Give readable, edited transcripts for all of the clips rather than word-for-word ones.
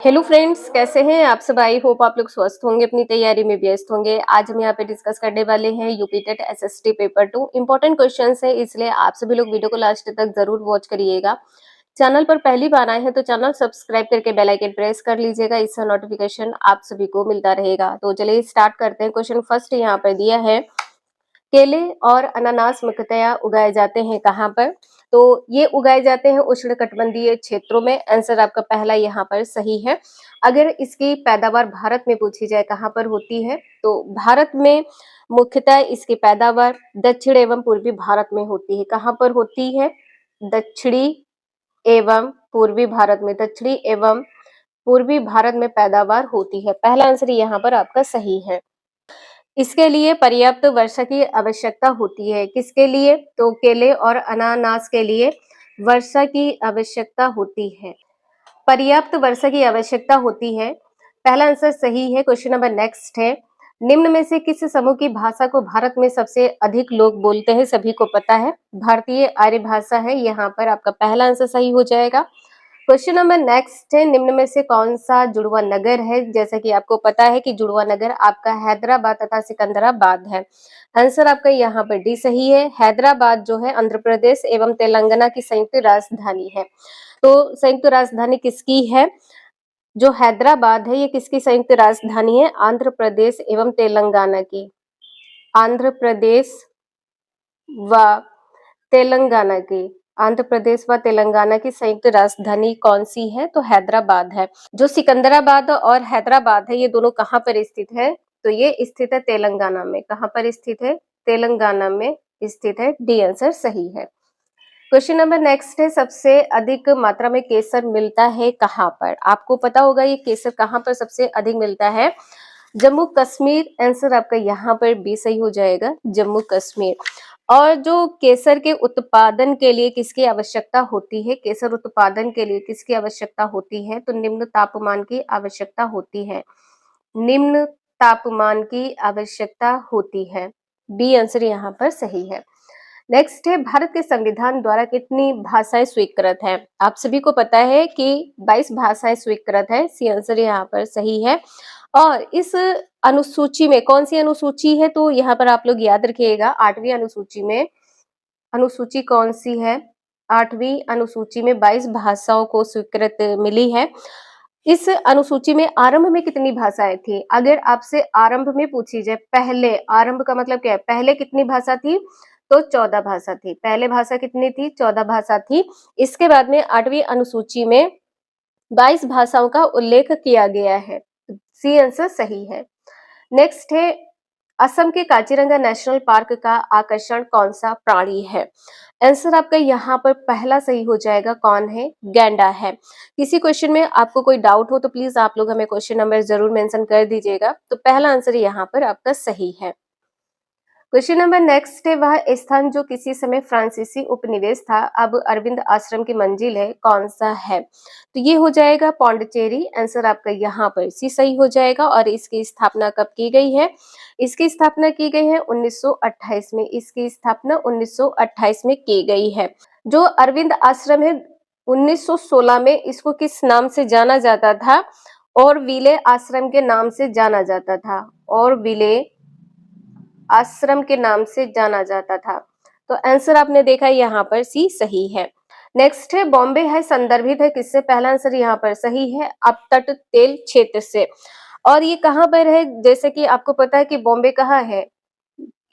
Hello friends, कैसे हैं आप सब। आई होप आप लोग स्वस्थ होंगे, अपनी तैयारी में व्यस्त होंगे। आज हम यहाँ पे डिस्कस करने वाले हैं UP TET SST paper 2 important questions है, इसलिए आप सभी लोग वीडियो को लास्ट तक जरूर वॉच करिएगा। चैनल पर पहली बार आए हैं तो चैनल सब्सक्राइब करके बेल आइकन प्रेस कर लीजिएगा, इससे नोटिफिकेशन आप सभी को मिलता रहेगा। तो चलिए स्टार्ट करते हैं। क्वेश्चन फर्स्ट यहाँ पर दिया है, केले और अनानास मुख्यतया उगाए जाते हैं कहाँ पर। तो ये उगाए जाते हैं उष्णकटिबंधीय क्षेत्रों में। आंसर आपका पहला यहाँ पर सही है। अगर इसकी पैदावार भारत में पूछी जाए कहाँ पर होती है, तो भारत में मुख्यतः इसकी पैदावार दक्षिण एवं पूर्वी भारत में होती है। कहाँ पर होती है? दक्षिणी एवं पूर्वी भारत में। दक्षिणी एवं पूर्वी भारत में पैदावार होती है। पहला आंसर यहाँ पर आपका सही है। इसके लिए पर्याप्त वर्षा की आवश्यकता होती है। किसके लिए? तो केले और अनानास के लिए वर्षा की आवश्यकता होती है। पर्याप्त वर्षा की आवश्यकता होती है। पहला आंसर सही है। क्वेश्चन नंबर नेक्स्ट है, निम्न में से किस समूह की भाषा को भारत में सबसे अधिक लोग बोलते हैं? सभी को पता है, भारतीय आर्य भाषा है। यहाँ पर आपका पहला आंसर सही हो जाएगा। क्वेश्चन नंबर नेक्स्ट है, निम्न में से कौन सा जुड़वा नगर है? जैसा कि आपको पता है कि जुड़वा नगर आपका हैदराबाद तथा सिकंदराबाद है। आंसर आपका यहाँ पर डी सही है। हैदराबाद जो है आंध्र प्रदेश एवं तेलंगाना की संयुक्त राजधानी है। तो संयुक्त राजधानी किसकी है? जो हैदराबाद है ये किसकी संयुक्त राजधानी है? आंध्र प्रदेश एवं तेलंगाना की। आंध्र प्रदेश व तेलंगाना की। आंध्र प्रदेश व तेलंगाना की संयुक्त राजधानी कौन सी है? तो हैदराबाद है। जो सिकंदराबाद और हैदराबाद है ये दोनों कहाँ पर स्थित है? तो ये स्थित है तेलंगाना में। कहाँ पर स्थित है? तेलंगाना में स्थित है। डी आंसर सही है। क्वेश्चन नंबर नेक्स्ट है, सबसे अधिक मात्रा में केसर मिलता है कहाँ पर? आपको पता होगा ये केसर कहाँ पर सबसे अधिक मिलता है? जम्मू कश्मीर। आंसर आपका यहाँ पर बी सही हो जाएगा, जम्मू कश्मीर। और जो केसर के उत्पादन के लिए किसकी आवश्यकता होती है? केसर उत्पादन के लिए किसकी आवश्यकता होती है? तो निम्न तापमान की आवश्यकता होती है। निम्न तापमान की आवश्यकता होती है। बी आंसर यहाँ पर सही है। नेक्स्ट है, भारत के संविधान द्वारा कितनी भाषाएं स्वीकृत है? आप सभी को पता है कि 22 भाषाएं स्वीकृत है। सी आंसर यहाँ पर सही है। और इस अनुसूची में कौन सी अनुसूची है? तो यहाँ पर आप लोग याद रखिएगा, 8वीं अनुसूची में। अनुसूची कौन सी है? 8वीं अनुसूची में 22 भाषाओं को स्वीकृत मिली है। इस अनुसूची में आरंभ में कितनी भाषाएं थी? अगर आपसे आरंभ में पूछी जाए, पहले, आरंभ का मतलब क्या है? पहले कितनी भाषा थी? तो 14 भाषा थी। पहले भाषा कितनी थी? 14 भाषा थी। इसके बाद में 8वीं अनुसूची में 22 भाषाओं का उल्लेख किया गया है। सी आंसर सही है। नेक्स्ट है, असम के काजीरंगा नेशनल पार्क का आकर्षण कौन सा प्राणी है? आंसर आपका यहाँ पर पहला सही हो जाएगा। कौन है? गैंडा है। किसी क्वेश्चन में आपको कोई डाउट हो तो प्लीज आप लोग हमें क्वेश्चन नंबर जरूर मेंशन कर दीजिएगा। तो पहला आंसर यहाँ पर आपका सही है। क्वेश्चन नंबर नेक्स्ट है, वह स्थान जो किसी समय फ्रांसीसी उपनिवेश था अब अरविंद आश्रम की मंजिल है, कौन सा है? तो ये हो जाएगा पौंडचेरी। आंसर आपका यहाँ पर सी सही हो जाएगा। और इसकी स्थापना कब की गई है? इसकी स्थापना की गई है 1928 में। इसकी स्थापना 1928 में की गई है। जो अरविंद आश्रम है 1916 में इसको किस नाम से जाना जाता था? और विले आश्रम के नाम से जाना जाता था। और विले आश्रम के नाम से जाना जाता था। तो आंसर आपने देखा यहाँ पर सी सही है। नेक्स्ट है, बॉम्बे है संदर्भित है किससे? पहला आंसर यहाँ पर सही है, अपतट तेल क्षेत्र से। और ये कहाँ पर है? जैसे कि आपको पता है कि बॉम्बे कहाँ है,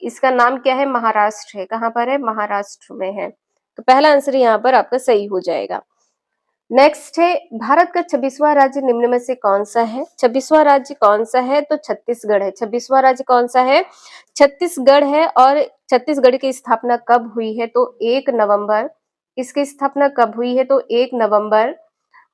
इसका नाम क्या है? महाराष्ट्र है। कहाँ पर है? महाराष्ट्र में है। तो पहला आंसर यहाँ पर आपका सही हो जाएगा। नेक्स्ट है, भारत का 26वां राज्य निम्न में से कौन सा है? 26वां राज्य कौन सा है? तो छत्तीसगढ़ है। 26वां राज्य कौन सा है? छत्तीसगढ़ है। और छत्तीसगढ़ की स्थापना कब हुई है? तो 1 नवंबर। इसकी स्थापना कब हुई है? तो 1 नवंबर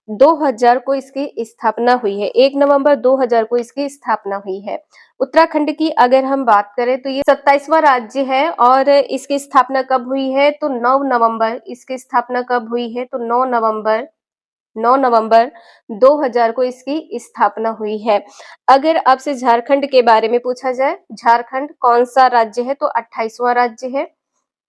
2000 को इसकी स्थापना हुई है। 1 नवंबर 2000 को इसकी स्थापना हुई है। उत्तराखंड की अगर हम बात करें तो ये 27वां राज्य है। और इसकी स्थापना कब हुई है? तो 9 नवंबर। इसकी स्थापना कब हुई है? तो 9 नवंबर 2000 को इसकी स्थापना हुई है। अगर आपसे झारखंड के बारे में पूछा जाए, झारखंड कौन सा राज्य है? तो 28वां राज्य है।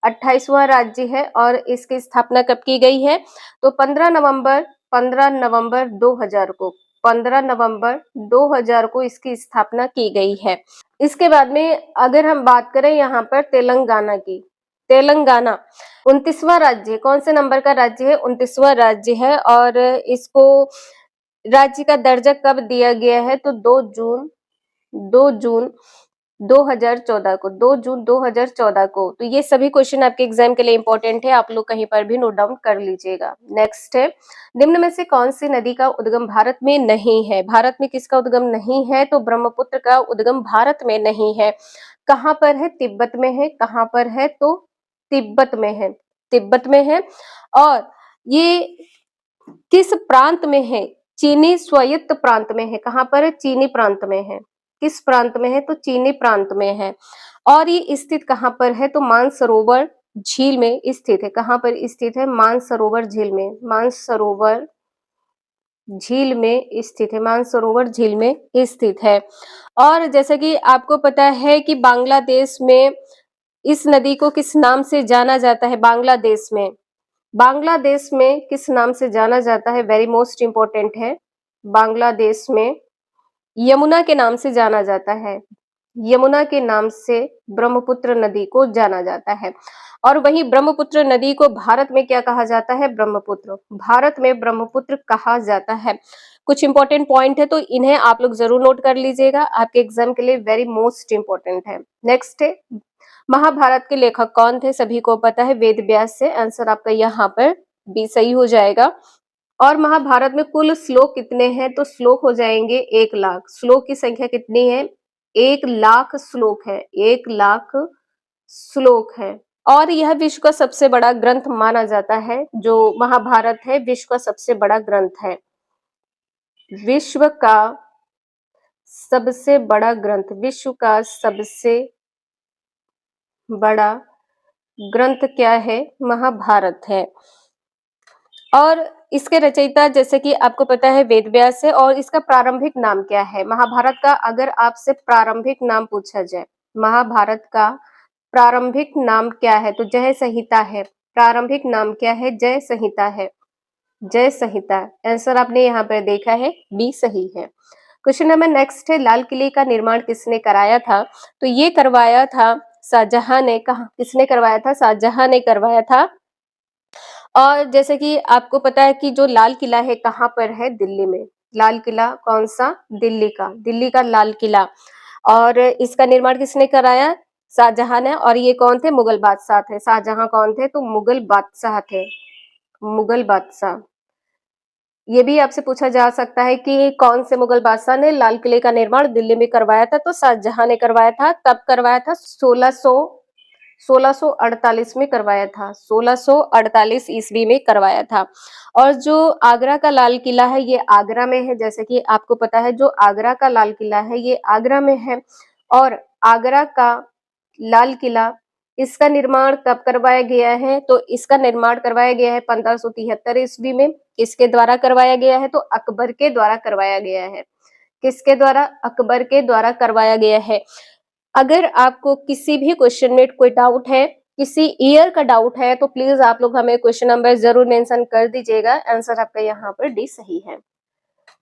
28वां राज्य है। और इसकी स्थापना कब की गई है? तो 15 नवंबर 2000 को। 15 नवंबर 2000 को इसकी स्थापना की गई है। इसके बाद में अगर हम बात करें यहाँ पर तेलंगाना की, तेलंगाना 29वां राज्य, कौन से नंबर का राज्य है? 29वां राज्य है। और इसको राज्य का दर्जा कब दिया गया है? तो 2 जून 2014 को, 2 जून 2014 को। तो ये सभी क्वेश्चन आपके एग्जाम के लिए इंपॉर्टेंट है, आप लोग कहीं पर भी नोट डाउन कर लीजिएगा। नेक्स्ट है, निम्न में से कौन सी नदी का उद्गम भारत में नहीं है? भारत में किसका उद्गम नहीं है? तो ब्रह्मपुत्र का उद्गम भारत में नहीं है। कहाँ पर है? तिब्बत में है। कहाँ पर है? तो तिब्बत में है, तिब्बत में है। और ये किस प्रांत में है? चीनी स्वायत्त प्रांत में है। कहाँ पर है? चीनी प्रांत में है। किस प्रांत में है? तो चीनी प्रांत में है। और ये स्थित कहाँ पर है? तो मानसरोवर झील में स्थित है। कहाँ पर स्थित है? मानसरोवर झील में, मानसरोवर झील में स्थित है, मानसरोवर झील में स्थित है। और जैसा कि आपको पता है कि बांग्लादेश में इस नदी को किस नाम से जाना जाता है? बांग्लादेश में, बांग्लादेश में किस नाम से जाना जाता है? वेरी मोस्ट इंपॉर्टेंट है। बांग्लादेश में यमुना के नाम से जाना जाता है। यमुना के नाम से ब्रह्मपुत्र नदी को जाना जाता है। और वहीं ब्रह्मपुत्र नदी को भारत में क्या कहा जाता है? ब्रह्मपुत्र, भारत में ब्रह्मपुत्र कहा जाता है। कुछ इंपॉर्टेंट पॉइंट है तो इन्हें आप लोग जरूर नोट कर लीजिएगा, आपके एग्जाम के लिए वेरी मोस्ट इंपॉर्टेंट है। नेक्स्ट है, महाभारत के लेखक कौन थे? सभी को पता है, वेद व्यास से। आंसर आपका यहाँ पर भी सही हो जाएगा। और महाभारत में कुल श्लोक कितने हैं? तो श्लोक हो जाएंगे 1,00,000। श्लोक की संख्या कितनी है? 1,00,000 श्लोक है, 1,00,000 श्लोक है। और यह विश्व का सबसे बड़ा ग्रंथ माना जाता है। जो महाभारत है विश्व का सबसे बड़ा ग्रंथ है। विश्व का सबसे बड़ा ग्रंथ, विश्व का सबसे बड़ा ग्रंथ क्या है? महाभारत है। और इसके रचयिता जैसे कि आपको पता है वेद व्यास है। और इसका प्रारंभिक नाम क्या है? महाभारत का अगर आपसे प्रारंभिक नाम पूछा जाए, महाभारत का प्रारंभिक नाम क्या है? तो जय संहिता है। प्रारंभिक नाम क्या है? जय संहिता है, जय संहिता। आंसर आपने यहाँ पर देखा है, बी सही है। क्वेश्चन नंबर नेक्स्ट है, लाल किले का निर्माण किसने कराया था? तो ये करवाया था शाहजहां ने। कहा किसने करवाया था? शाहजहां ने करवाया था। और जैसे कि आपको पता है कि जो लाल किला है कहाँ पर है? दिल्ली में। लाल किला कौन सा? दिल्ली का, दिल्ली का लाल किला। और इसका निर्माण किसने कराया? शाहजहां ने। और ये कौन थे? मुगल बादशाह थे। शाहजहां कौन थे? तो मुगल बादशाह थे, मुगल बादशाह। ये भी आपसे पूछा जा सकता है कि कौन से मुगल बादशाह ने लाल किले का निर्माण दिल्ली में करवाया था? तो शाहजहां ने करवाया था। कब करवाया था? 1648 में करवाया था, 1648 ईस्वी में करवाया था। और जो आगरा का लाल किला है ये आगरा में है। जैसे कि आपको पता है जो आगरा का लाल किला है ये आगरा में है। और आगरा का लाल किला, इसका निर्माण कब करवाया गया है? तो इसका निर्माण करवाया गया है 1573 ईस्वी में। किसके द्वारा करवाया गया है? तो अकबर के द्वारा करवाया गया है। किसके द्वारा? अकबर के द्वारा करवाया गया है। अगर आपको किसी भी क्वेश्चन में कोई डाउट है, किसी ईयर का डाउट है, तो प्लीज आप लोग हमें क्वेश्चन नंबर जरूर मेंशन कर दीजिएगा। आंसर आपका यहाँ पर डी सही है।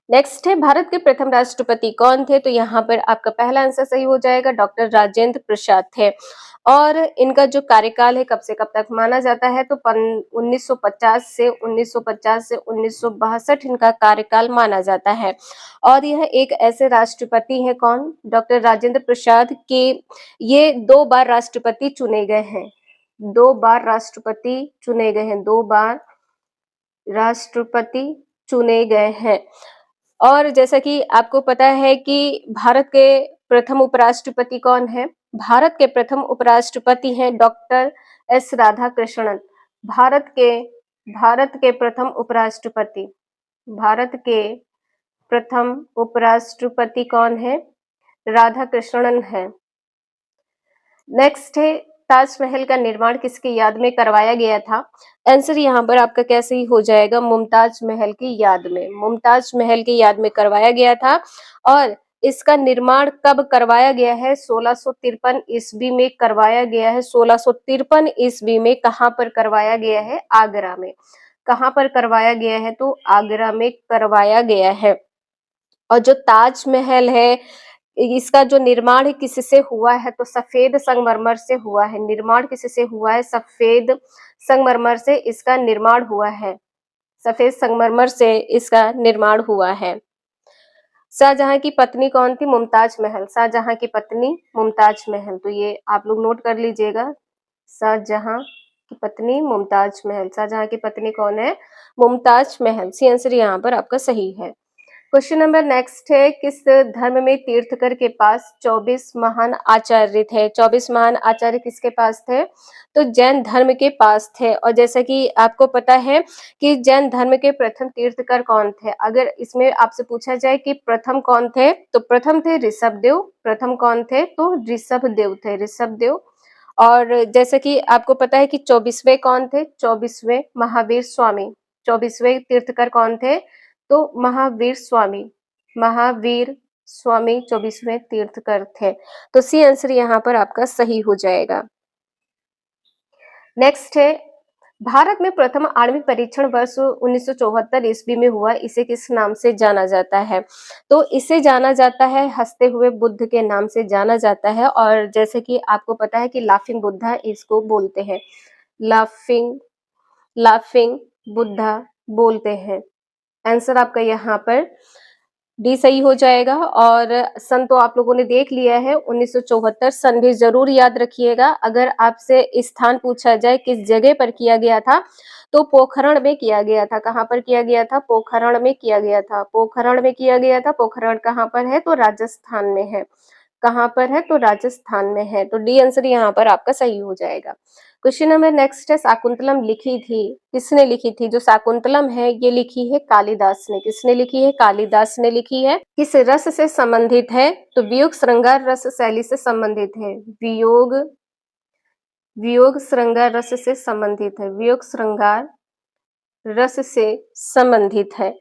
नेक्स्ट है, भारत के प्रथम राष्ट्रपति कौन थे? तो यहाँ पर आपका पहला आंसर सही हो जाएगा, डॉक्टर राजेंद्र प्रसाद थे। और इनका जो कार्यकाल है कब से कब तक माना जाता है? तो 1950 से 1962 इनका कार्यकाल माना जाता है। और यह एक ऐसे राष्ट्रपति है, कौन? डॉक्टर राजेंद्र प्रसाद के। ये 2 बार राष्ट्रपति चुने गए हैं, 2 बार राष्ट्रपति चुने गए हैं, 2 बार राष्ट्रपति चुने गए हैं। और जैसा कि आपको पता है कि भारत के प्रथम उपराष्ट्रपति कौन है? भारत के प्रथम उपराष्ट्रपति हैं डॉक्टर एस राधाकृष्णन। भारत के प्रथम उपराष्ट्रपति, भारत के प्रथम उपराष्ट्रपति कौन है? राधाकृष्णन है। नेक्स्ट है, ताजमहल का निर्माण किसकी याद में करवाया गया था? आंसर यहाँ पर आपका कैसे ही हो जाएगा, मुमताज महल की याद में, मुमताज महल की याद में करवाया गया था। और इसका निर्माण कब करवाया गया है? 1653 ईस्वी में करवाया गया है। 1653 ईस्वी में कहाँ पर करवाया गया है? आगरा में। कहाँ पर करवाया गया है? तो आगरा में करवाया गया है। और जो ताजमहल है, इसका जो निर्माण किससे हुआ है, तो सफेद संगमरमर से हुआ है। निर्माण किससे हुआ है? सफेद संगमरमर से इसका निर्माण हुआ है। सफेद संगमरमर से इसका निर्माण हुआ है। शाहजहां की पत्नी कौन थी? मुमताज महल। शाहजहां की पत्नी मुमताज महल, तो ये आप लोग नोट कर लीजिएगा। शाहजहां की पत्नी मुमताज महल। शाहजहां की पत्नी कौन है? मुमताज महल। सी आंसर यहाँ पर आपका सही है। क्वेश्चन नंबर नेक्स्ट है, किस धर्म में तीर्थकर के पास 24 महान आचार्य थे? 24 महान आचार्य किसके पास थे? तो जैन धर्म के पास थे। और जैसा कि आपको पता है कि जैन धर्म के प्रथम तीर्थकर कौन थे? अगर इसमें आपसे पूछा जाए कि प्रथम कौन थे, तो प्रथम थे ऋषभदेव। प्रथम कौन थे? तो ऋषभदेव थे, ऋषभदेव। और जैसे कि आपको पता है कि 24वें कौन थे? 24वें महावीर स्वामी। 24वें तीर्थकर कौन थे? तो महावीर स्वामी। महावीर स्वामी 24वें तीर्थकर थे। तो सी आंसर यहाँ पर आपका सही हो जाएगा। नेक्स्ट है, भारत में प्रथम आणविक परीक्षण वर्ष 1974 ईस्वी में हुआ, इसे किस नाम से जाना जाता है? तो इसे जाना जाता है हंसते हुए बुद्ध के नाम से जाना जाता है। और जैसे कि आपको पता है कि लाफिंग बुद्धा इसको बोलते हैं। लाफिंग लाफिंग बुद्धा बोलते हैं। आंसर आपका यहाँ पर डी सही हो जाएगा। और सन तो आप लोगों ने देख लिया है 1974, सन भी जरूर याद रखिएगा। अगर आपसे स्थान पूछा जाए किस जगह पर किया गया था, तो पोखरण में किया गया था। कहाँ पर किया गया था? पोखरण में किया गया था। पोखरण में किया गया था। पोखरण कहाँ पर है? तो राजस्थान में है। कहाँ पर है? तो राजस्थान में है। तो डी आंसर यहाँ पर आपका सही हो जाएगा। क्वेश्चन नंबर नेक्स्ट है, शाकुंतलम लिखी थी, किसने लिखी थी? जो शाकुंतलम है ये लिखी है कालिदास ने। किसने लिखी है? कालिदास ने लिखी है। किस रस से संबंधित है? तो वियोग श्रृंगार रस शैली से संबंधित है। वियोग वियोग श्रृंगार रस से संबंधित है। वियोग श्रृंगार रस से संबंधित है।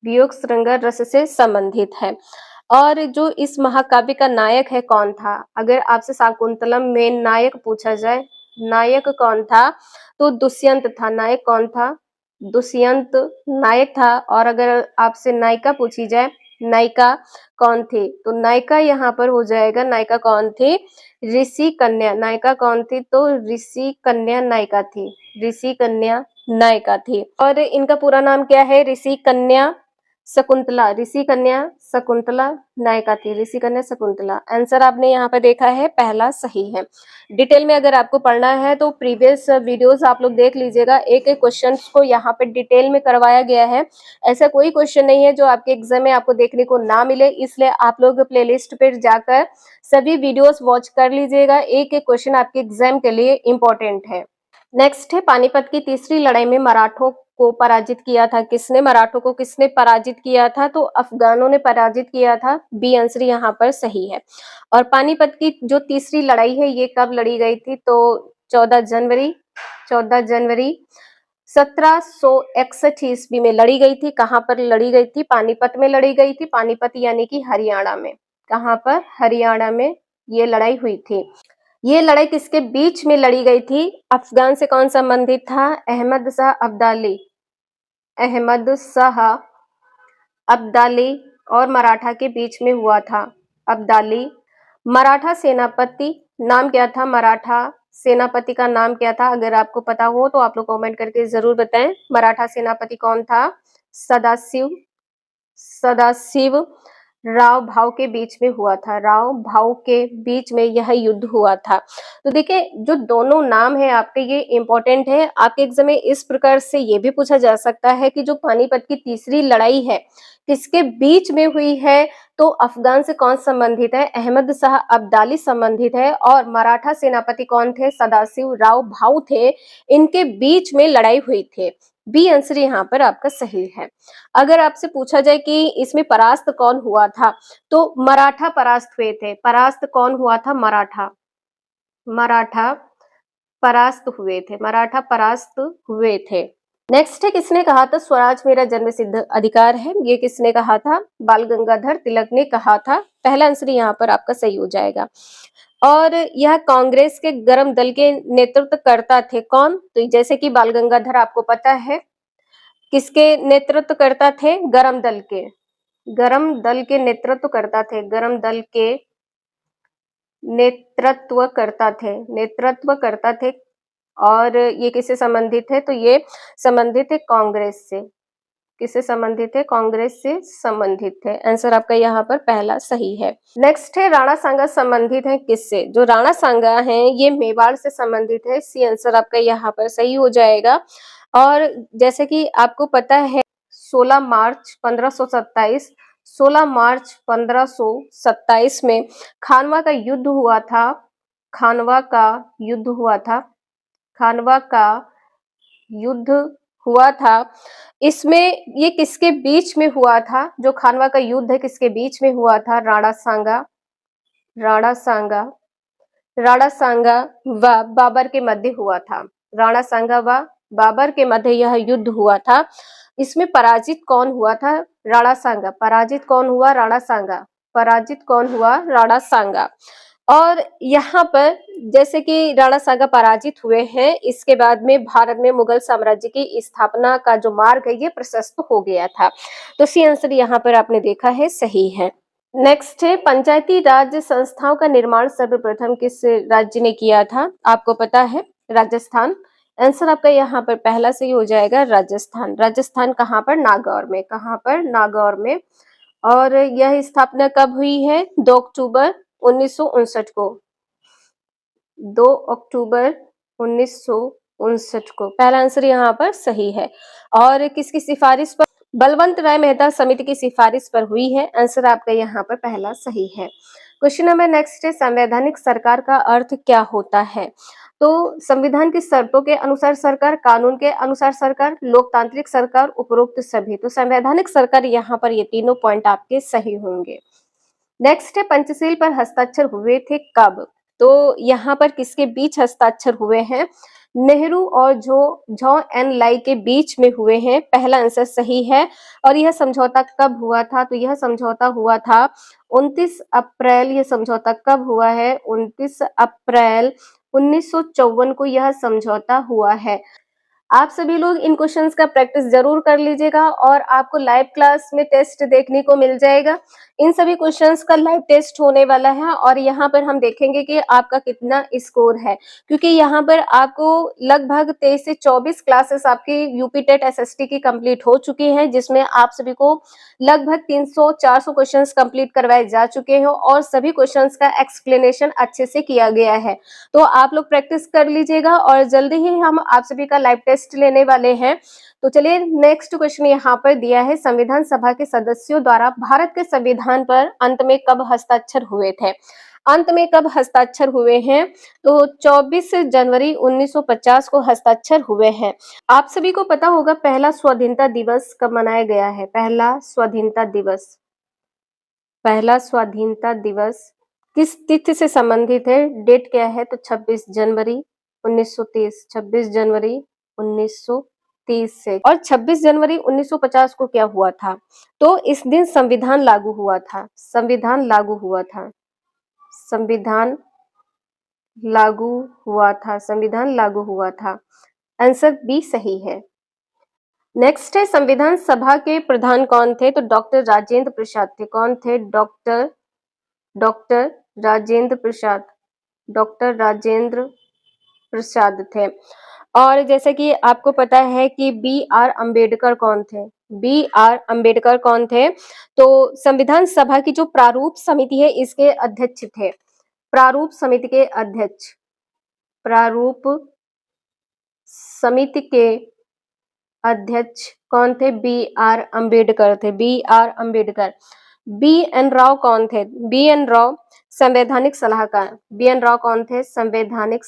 वियोग श्रृंगार रस से संबंधित है। और जो इस महाकाव्य का नायक है कौन था? अगर आपसे शाकुंतलम में नायक पूछा जाए, नायक कौन था? तो दुष्यंत था। नायक कौन था? दुष्यंत नायक था। और अगर आपसे नायिका पूछी जाए, नायिका कौन थी? तो नायिका यहाँ पर हो जाएगा, नायिका कौन थी? ऋषि कन्या। नायिका कौन थी? तो ऋषि कन्या नायिका थी। ऋषि कन्या नायिका थी। और इनका पूरा नाम क्या है? ऋषि कन्या शकुंतला। ऋषि कन्या शकुंतला नायिका थी। ऋषि कन्या शकुंतला। आंसर आपने यहाँ पर देखा है, पहला सही है। डिटेल में अगर आपको पढ़ना है तो प्रीवियस वीडियोस आप लोग देख लीजिएगा। एक एक क्वेश्चन को यहाँ पे डिटेल में करवाया गया है। ऐसा कोई क्वेश्चन नहीं है जो आपके एग्जाम में आपको देखने को ना मिले, इसलिए आप लोग प्लेलिस्ट पर जाकर सभी वीडियोस वॉच कर लीजिएगा। एक एक क्वेश्चन आपके एग्जाम के लिए इम्पोर्टेंट है। नेक्स्ट है, पानीपत की तीसरी लड़ाई में मराठों को पराजित किया था। किसने? मराठों को किसने पराजित किया था? तो अफगानों ने पराजित किया था। बी आंसर यहाँ पर सही है। और पानीपत की जो तीसरी लड़ाई है ये कब लड़ी गई थी? तो 14 जनवरी 1761 ईस्वी में लड़ी गई थी। कहाँ पर लड़ी गई थी? पानीपत में लड़ी गई थी। पानीपत यानी कि हरियाणा में। कहाँ पर? हरियाणा में ये लड़ाई हुई थी। ये लड़ाई किसके बीच में लड़ी गई थी? अफगान से कौन संबंधित था? अहमद शाह अब्दाली। अहमद शाह अब्दाली और मराठा के बीच में हुआ था। अब्दाली। मराठा सेनापति नाम क्या था? मराठा सेनापति का नाम क्या था? अगर आपको पता हो तो आप लोग कमेंट करके जरूर बताएं। मराठा सेनापति कौन था? सदाशिव सदाशिव राव भाव के बीच में हुआ था। राव भाव के बीच में यह युद्ध हुआ था। तो देखिए, जो दोनों नाम है आपके ये इंपॉर्टेंट है। आपके एग्जाम में इस प्रकार से ये भी पूछा जा सकता है कि जो पानीपत की तीसरी लड़ाई है किसके बीच में हुई है? तो अफगान से कौन संबंधित है? अहमद शाह अब्दाली संबंधित है। और मराठा सेनापति कौन थे? सदाशिव राव भाऊ थे। इनके बीच में लड़ाई हुई थी। बी आंसर यहाँ पर आपका सही है। अगर आपसे पूछा जाए कि इसमें परास्त कौन हुआ था, तो मराठा परास्त हुए थे। परास्त कौन हुआ था? मराठा। मराठा परास्त हुए थे। मराठा परास्त हुए थे। नेक्स्ट है, किसने कहा था स्वराज मेरा जन्म सिद्ध अधिकार है? ये किसने कहा था? बाल गंगाधर तिलक ने कहा था। पहला आंसर यहाँ पर आपका सही हो जाएगा। और यह कांग्रेस के गर्म दल के नेतृत्व करता थे कौन? तो जैसे कि बाल गंगाधर आपको पता है किसके नेतृत्व करता थे? गर्म दल के। गरम दल के नेतृत्व करता थे, गरम दल के नेतृत्व करता थे। और ये किससे संबंधित है? तो ये संबंधित है कांग्रेस से। किससे संबंधित है? कांग्रेस से संबंधित है। आंसर आपका यहाँ पर पहला सही है। नेक्स्ट है राणा सांगा संबंधित है किससे? जो राणा सांगा हैं ये मेवाड़ से संबंधित है। सी आंसर आपका यहाँ पर सही हो जाएगा। और जैसे कि आपको पता है 16 मार्च 1527 16 मार्च 1527 में खानवा का युद्ध हुआ था। खानवा का युद्ध हुआ था। खानवा का युद्ध हुआ था। इसमें ये किसके बीच में हुआ था? जो खानवा का युद्ध है किसके बीच में हुआ था? राणा सांगा राणा सांगा व बाबर के मध्य हुआ था। राणा सांगा व बाबर के मध्य यह युद्ध हुआ था। इसमें पराजित कौन हुआ था? राणा सांगा। पराजित कौन हुआ? राणा सांगा। पराजित कौन हुआ? राणा सांगा। और यहाँ पर जैसे कि राणा सांगा पराजित हुए हैं, इसके बाद में भारत में मुगल साम्राज्य की स्थापना का जो मार्ग है ये प्रशस्त हो गया था। तो सी आंसर यहाँ पर आपने देखा है सही है। नेक्स्ट है पंचायती राज संस्थाओं का निर्माण सर्वप्रथम किस राज्य ने किया था? आपको पता है राजस्थान। आंसर आपका यहाँ पर पहला सही हो जाएगा, राजस्थान। राजस्थान कहाँ पर? नागौर में। कहाँ पर? नागौर में। और यह स्थापना कब हुई है? 2 अक्टूबर 1959 को। 2 अक्टूबर 1959 को। पहला आंसर यहाँ पर सही है। और किसकी सिफारिश पर? बलवंत राय मेहता समिति की सिफारिश पर हुई है। आंसर आपका यहाँ पर पहला सही है। क्वेश्चन नंबर नेक्स्ट है संवैधानिक सरकार का अर्थ क्या होता है? तो संविधान की शर्तों के अनुसार सरकार, कानून के अनुसार सरकार, लोकतांत्रिक सरकार, उपरोक्त सभी। तो संवैधानिक सरकार यहाँ पर ये तीनों पॉइंट आपके सही होंगे। नेक्स्ट है पंचशील पर हस्ताक्षर हुए थे कब? तो यहाँ पर किसके बीच हस्ताक्षर हुए हैं? नेहरू और झो एन लाई के बीच में हुए हैं। पहला आंसर सही है। और यह समझौता कब हुआ था? तो यह समझौता हुआ था 29 अप्रैल। यह समझौता कब हुआ है? 29 अप्रैल 1954 को यह समझौता हुआ है। आप सभी लोग इन क्वेश्चंस का प्रैक्टिस जरूर कर लीजिएगा और आपको लाइव क्लास में टेस्ट देखने को मिल जाएगा। इन सभी क्वेश्चंस का लाइव टेस्ट होने वाला है और यहाँ पर हम देखेंगे कि आपका कितना स्कोर है, क्योंकि यहाँ पर आपको लगभग 23 से 24 क्लासेस आपकी यूपी टेट एसएसटी की कंप्लीट हो चुकी हैं, जिसमें आप सभी को लगभग 300-400 क्वेश्चंस कंप्लीट करवाए जा चुके हैं और सभी क्वेश्चंस का एक्सप्लेनेशन अच्छे से किया गया है। तो आप लोग प्रैक्टिस कर लीजिएगा और जल्दी ही हम आप सभी का लाइव टेस्ट लेने वाले हैं। तो चलिए नेक्स्ट क्वेश्चन यहाँ पर दिया है, संविधान सभा के सदस्यों द्वारा भारत के संविधान पर अंत में कब हस्ताक्षर हुए थे? अंत में कब हस्ताक्षर हुए हैं? तो 24 जनवरी 1950 को हस्ताक्षर हुए हैं। आप सभी को पता होगा पहला स्वाधीनता दिवस कब मनाया गया है? पहला स्वाधीनता दिवस किस तिथि से संबंधित है? डेट क्या है? तो 26 जनवरी 1930। 26 जनवरी 1930 से। और 26 जनवरी 1950 को क्या हुआ था? तो इस दिन संविधान लागू हुआ था। संविधान लागू हुआ था। संविधान लागू हुआ था। आंसर बी सही है। नेक्स्ट है संविधान सभा के प्रधान कौन थे? तो डॉक्टर राजेंद्र प्रसाद थे। कौन थे? डॉक्टर राजेंद्र प्रसाद थे। और जैसे कि आपको पता है कि बी आर अम्बेडकर कौन थे? तो संविधान सभा की जो प्रारूप समिति है इसके अध्यक्ष थे। प्रारूप समिति के अध्यक्ष कौन थे? बी आर अम्बेडकर थे। बी एन राव कौन थे? बी एन राव संवैधानिक सलाहकार। बी एन राव कौन थे? संवैधानिक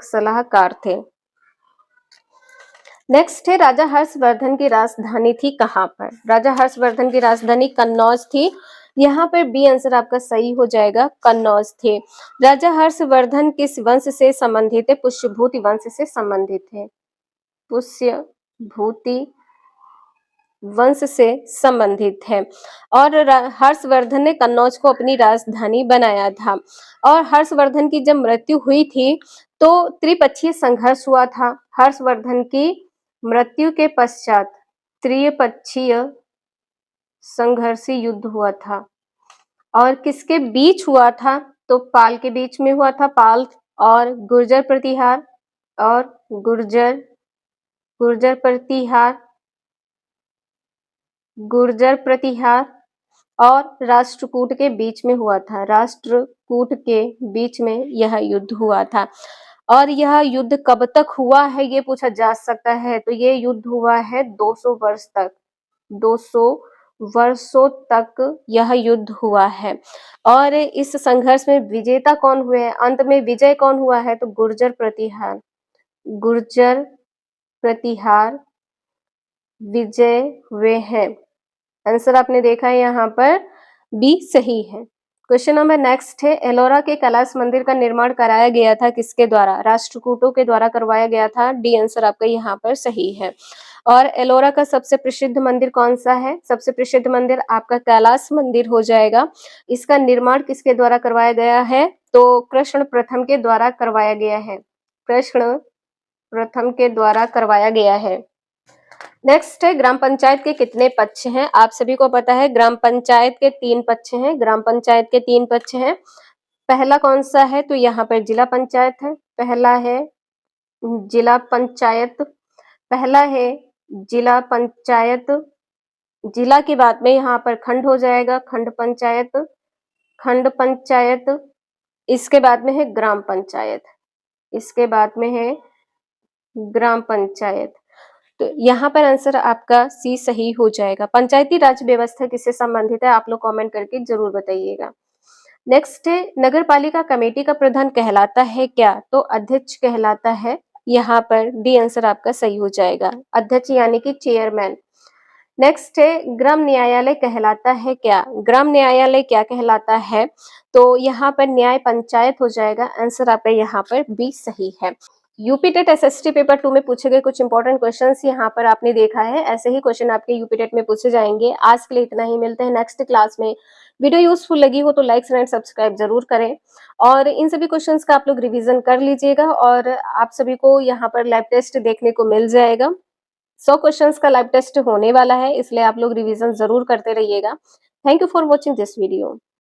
सलाहकार थे। नेक्स्ट है राजा हर्षवर्धन की राजधानी थी कहाँ पर? राजा हर्षवर्धन की राजधानी कन्नौज थी। यहाँ पर बी आंसर आपका सही हो जाएगा, कन्नौज थे। राजा हर्षवर्धन किस वंश से संबंधित है? पुष्यभूति वंश से संबंधित है। पुष्यभूति वंश से संबंधित है। और हर्षवर्धन ने कन्नौज को अपनी राजधानी बनाया था। और हर्षवर्धन की जब मृत्यु हुई थी तो त्रिपक्षीय संघर्ष हुआ था। हर्षवर्धन की मृत्यु के पश्चात त्रिपक्षीय संघर्षी युद्ध हुआ था और किसके बीच हुआ था? तो पाल के बीच में हुआ था, पाल और गुर्जर प्रतिहार और गुर्जर गुर्जर प्रतिहार गुर्जर प्रतिहार और राष्ट्रकूट के बीच में हुआ था। राष्ट्रकूट के बीच में यह युद्ध हुआ था। और यह युद्ध कब तक हुआ है ये पूछा जा सकता है। तो ये युद्ध हुआ है 200 वर्ष तक। 200 वर्षों तक यह युद्ध हुआ है। और इस संघर्ष में विजेता कौन हुए हैं? अंत में विजय कौन हुआ है? तो गुर्जर प्रतिहार। गुर्जर प्रतिहार विजय हुए हैं। आंसर आपने देखा है यहाँ पर बी सही है। क्वेश्चन नंबर नेक्स्ट है, एलोरा के कैलाश मंदिर का निर्माण कराया गया था किसके द्वारा? राष्ट्रकूटों के द्वारा करवाया गया था। डी आंसर आपका यहाँ पर सही है। और एलोरा का सबसे प्रसिद्ध मंदिर कौन सा है? सबसे प्रसिद्ध मंदिर आपका कैलाश मंदिर हो जाएगा। इसका निर्माण किसके द्वारा करवाया गया है? तो कृष्ण प्रथम के द्वारा करवाया गया है। कृष्ण प्रथम के द्वारा करवाया गया है। नेक्स्ट है, ग्राम पंचायत के कितने पक्ष हैं? आप सभी को पता है ग्राम पंचायत के 3 पक्ष हैं। ग्राम पंचायत के 3 पक्ष हैं। पहला कौन सा है? तो यहाँ पर जिला पंचायत है। पहला है जिला पंचायत। पहला है जिला पंचायत। जिला के बाद में यहाँ पर खंड हो जाएगा, खंड पंचायत। खंड पंचायत। इसके बाद में है ग्राम पंचायत। इसके बाद में है ग्राम पंचायत। तो यहाँ पर आंसर आपका सी सही हो जाएगा। पंचायती राज व्यवस्था किससे संबंधित है? आप लोग कमेंट करके जरूर बताइएगा। नेक्स्ट है, नगर पालिका कमेटी का प्रधान कहलाता है क्या? तो अध्यक्ष कहलाता है। यहाँ पर डी आंसर आपका सही हो जाएगा, अध्यक्ष यानी कि चेयरमैन। नेक्स्ट है, ग्राम न्यायालय कहलाता है क्या? ग्राम न्यायालय क्या कहलाता है? तो यहाँ पर न्याय पंचायत हो जाएगा। आंसर आपका यहाँ पर बी सही है। यूपी टेट एसएसटी पेपर 2 में पूछे गए कुछ इंपॉर्टेंट क्वेश्चंस यहाँ पर आपने देखा है। ऐसे ही क्वेश्चन आपके यूपी टेट में पूछे जाएंगे। आज के लिए इतना ही, मिलते हैं नेक्स्ट क्लास में। वीडियो यूजफुल लगी हो तो लाइक एंड सब्सक्राइब जरूर करें और इन सभी क्वेश्चंस का आप लोग रिवीजन कर लीजिएगा। और आप सभी को यहाँ पर लैब टेस्ट देखने को मिल जाएगा। 100 क्वेश्चंस का लैब टेस्ट होने वाला है, इसलिए आप लोग रिवीजन जरूर करते रहिएगा। Thank you for watching this video.